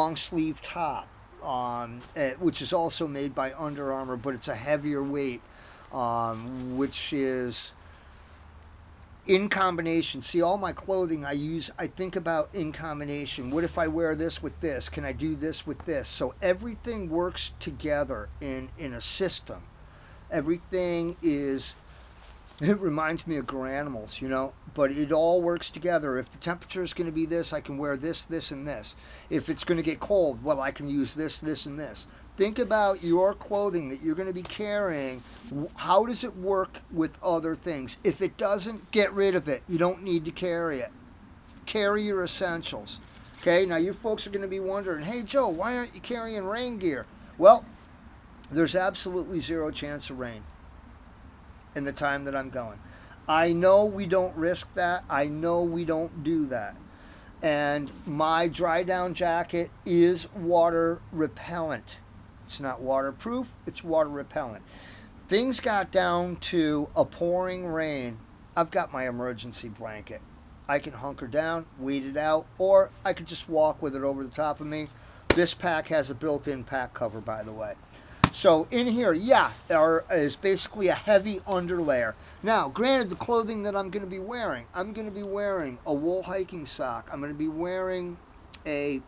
long sleeve top, which is also made by Under Armour, but it's a heavier weight, which is in combination. See, all my clothing I think about in combination. What if I wear this with this? Can I do this with this? So everything works together in a system. Everything is, it reminds me of Garanimals, you know, but it all works together. If the temperature is going to be this, I can wear this, this, and this. If it's going to get cold, well, I can use this, this, and this. Think about your clothing that you're going to be carrying. How does it work with other things? If it doesn't, get rid of it. You don't need to carry it. Carry your essentials. Okay, now you folks are going to be wondering, hey Joe, why aren't you carrying rain gear? Well, there's absolutely zero chance of rain in the time that I'm going. I know we don't risk that. I know we don't do that. And my dry down jacket is water repellent. It's not waterproof, it's water repellent. Things got down to a pouring rain. I've got my emergency blanket. I can hunker down, wait it out, or I could just walk with it over the top of me. This pack has a built-in pack cover, by the way. So in here, yeah, there is basically a heavy underlayer. Now, granted, the clothing that I'm going to be wearing, I'm going to be wearing a wool hiking sock. I'm going to be wearing a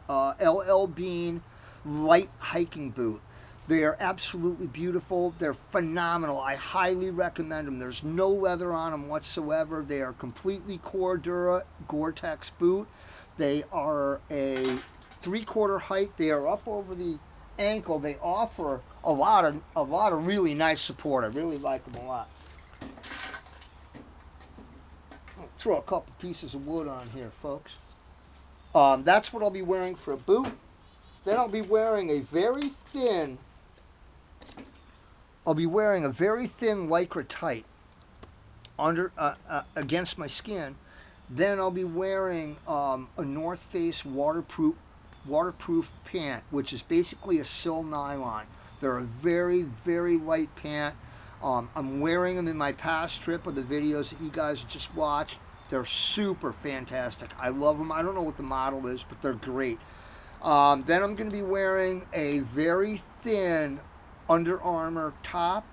LL Bean light hiking boot. They are absolutely beautiful. They're phenomenal. I highly recommend them. There's no leather on them whatsoever. They are completely Cordura Gore-Tex boot. They are a 3/4 height. They are up over the ankle. They offer a lot of really nice support. I really like them a lot. I'll throw a couple pieces of wood on here, folks. That's what I'll be wearing for a boot. Then I'll be wearing a very thin Lycra tight under against my skin. Then I'll be wearing a North Face waterproof pant, which is basically a sil nylon. They're a very, very light pant. I'm wearing them in my past trip of the videos that you guys just watched. They're super fantastic. I love them. I don't know what the model is, but they're great. Then I'm going to be wearing a very thin Under Armour top,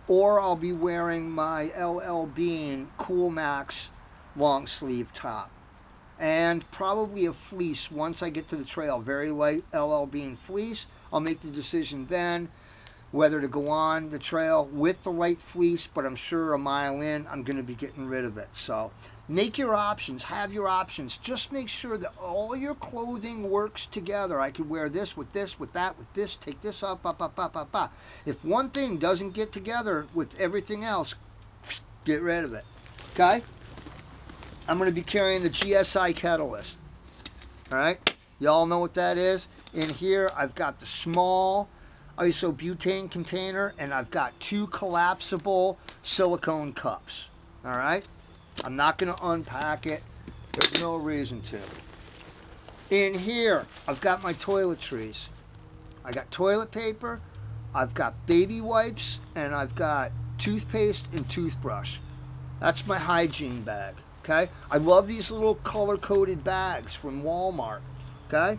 or I'll be wearing my LL Bean Cool Max long sleeve top, and probably a fleece once I get to the trail. Very light LL Bean fleece. I'll make the decision then whether to go on the trail with the light fleece, but I'm sure a mile in I'm going to be getting rid of it. So make your options, have your options. Just make sure that all your clothing works together. I could wear this, with that, with this, take this up. If one thing doesn't get together with everything else, get rid of it. Okay? I'm going to be carrying the GSI Catalyst. All right? Y'all know what that is. In here, I've got the small isobutane container, and I've got 2 collapsible silicone cups. All right? I'm not going to unpack it. There's no reason to. In here, I've got my toiletries. I got toilet paper, I've got baby wipes, and I've got toothpaste and toothbrush. That's my hygiene bag. Okay? I love these little color-coded bags from Walmart. Okay?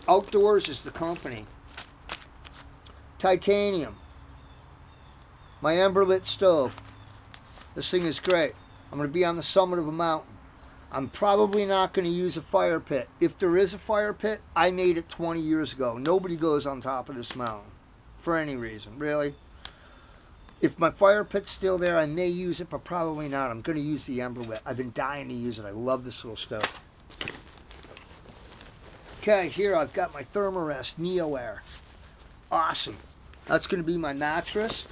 Outdoors is the company. Titanium. My Emberlit stove. This thing is great. I'm going to be on the summit of a mountain. I'm probably not going to use a fire pit. If there is a fire pit, I made it 20 years ago. Nobody goes on top of this mountain for any reason, really. If my fire pit's still there, I may use it, but probably not. I'm going to use the Emberlit. I've been dying to use it. I love this little stove. Okay, here I've got my Thermarest Neo Air. Awesome. That's going to be my mattress.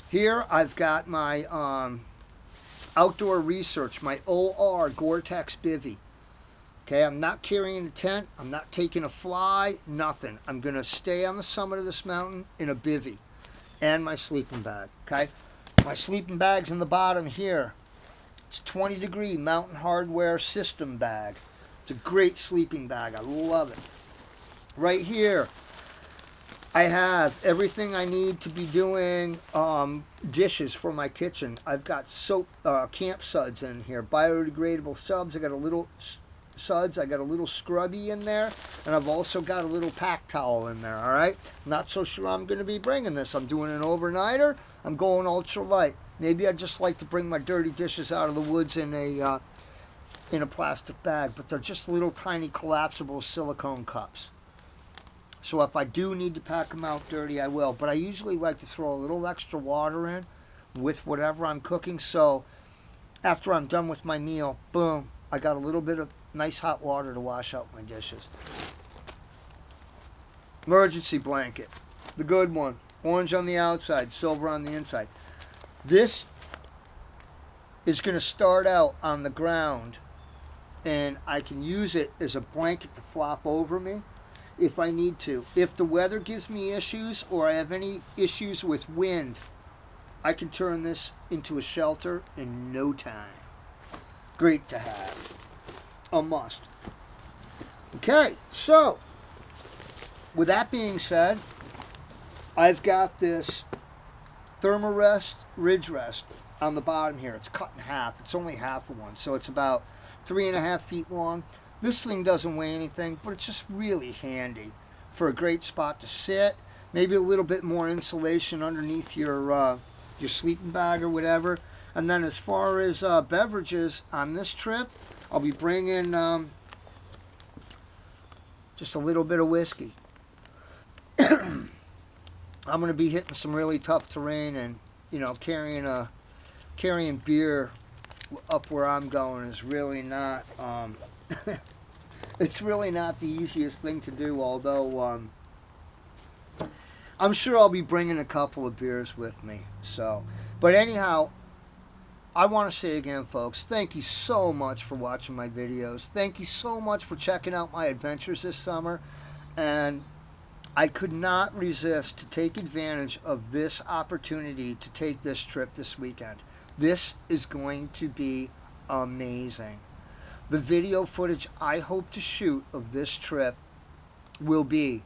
Here I've got my outdoor research, my OR Gore-Tex bivy. Okay, I'm not carrying a tent. I'm not taking a fly, nothing. I'm going to stay on the summit of this mountain in a bivy. And my sleeping bag, okay? My sleeping bag's in the bottom here. It's 20-degree Mountain Hardwear system bag. It's a great sleeping bag. I love it. Right here, I have everything I need to be doing dishes for my kitchen. I've got soap, camp suds in here, biodegradable subs. I got a little suds. I got a little scrubby in there, and I've also got a little pack towel in there, all right? Not so sure I'm going to be bringing this. I'm doing an overnighter. I'm going ultralight. Maybe I'd just like to bring my dirty dishes out of the woods in a plastic bag, but they're just little tiny collapsible silicone cups. So if I do need to pack them out dirty, I will. But I usually like to throw a little extra water in with whatever I'm cooking. So after I'm done with my meal, boom, I got a little bit of nice hot water to wash out my dishes. Emergency blanket, the good one. Orange on the outside, silver on the inside. This is going to start out on the ground, and I can use it as a blanket to flop over me if I need to. If the weather gives me issues or I have any issues with wind, I can turn this into a shelter in no time. Great to have. A must. Okay, so with that being said, I've got this Thermarest Ridge Rest on the bottom here. It's cut in half. It's only half of one, so it's about 3.5 feet long. This thing doesn't weigh anything, but it's just really handy for a great spot to sit. Maybe a little bit more insulation underneath your sleeping bag or whatever. And then as far as beverages on this trip, I'll be bringing just a little bit of whiskey. I'm going to be hitting some really tough terrain, and you know, carrying beer up where I'm going is really not it's really not the easiest thing to do, although I'm sure I'll be bringing a couple of beers with me. So, but anyhow, I want to say again, folks, thank you so much for watching my videos. Thank you so much for checking out my adventures this summer, and I could not resist to take advantage of this opportunity to take this trip this weekend. This is going to be amazing. The video footage I hope to shoot of this trip will be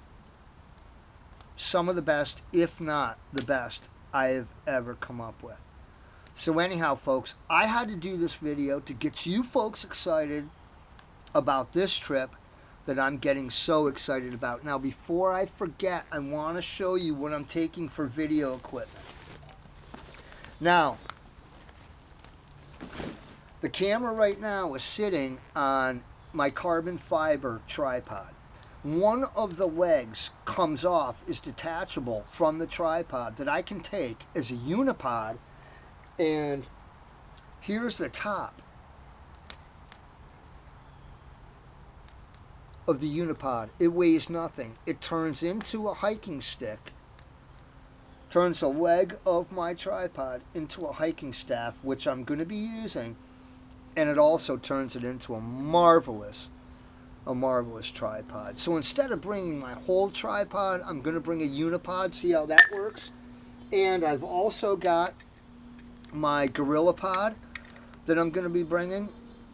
some of the best, if not the best, I have ever come up with. So anyhow, folks, I had to do this video to get you folks excited about this trip that I'm getting so excited about. Now, before I forget, I want to show you what I'm taking for video equipment. Now, the camera right now is sitting on my carbon fiber tripod. One of the legs comes off, is detachable from the tripod that I can take as a unipod, and here's the top of the unipod. It weighs nothing. It turns into a hiking stick, turns a leg of my tripod into a hiking staff, which I'm going to be using, and it also turns it into a marvelous tripod. So instead of bringing my whole tripod, I'm going to bring a unipod. See how that works? And I've also got my GorillaPod that I'm going to be bringing.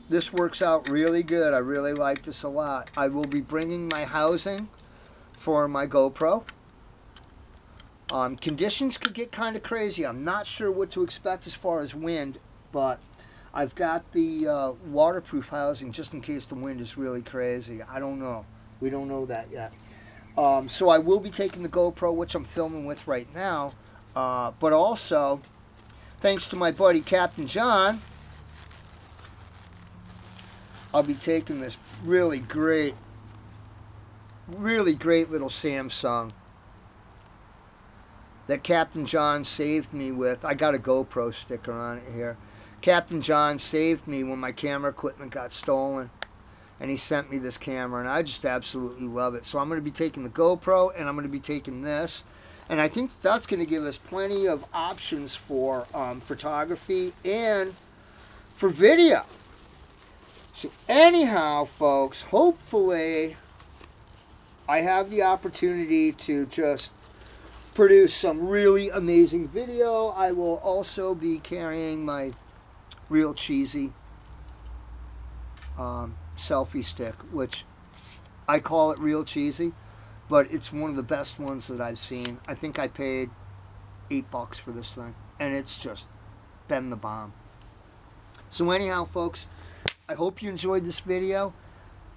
This works out really good. I really like this a lot. I will be bringing my housing for my GoPro. Conditions could get kind of crazy. I'm not sure what to expect as far as wind, but I've got the waterproof housing just in case the wind is really crazy. I don't know. We don't know that yet. So I will be taking the GoPro, which I'm filming with right now. But also, thanks to my buddy Captain John, I'll be taking this really great little Samsung that Captain John saved me with. I got a GoPro sticker on it here. Captain John saved me when my camera equipment got stolen, and he sent me this camera, and I just absolutely love it. So I'm going to be taking the GoPro, and I'm going to be taking this, and I think that's going to give us plenty of options for photography and for video. So anyhow, folks, hopefully I have the opportunity to just produce some really amazing video. I will also be carrying my real cheesy selfie stick, which I call it real cheesy, but it's one of the best ones that I've seen. I think I paid $8 for this thing, and it's just been the bomb. So anyhow, folks, I hope you enjoyed this video.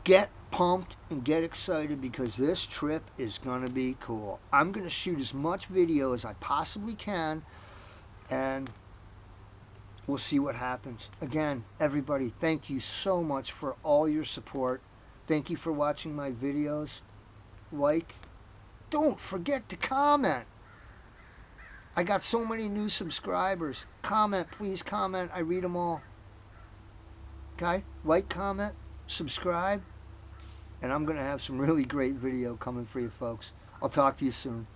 get pumped and get excited because this trip is going to be cool. I'm going to shoot as much video as I possibly can, and we'll see what happens. Again, everybody, thank you so much for all your support. Thank you for watching my videos. Like, don't forget to comment. I got so many new subscribers. Comment, please comment. I read them all. Okay? Like, comment, subscribe, and I'm going to have some really great video coming for you folks. I'll talk to you soon.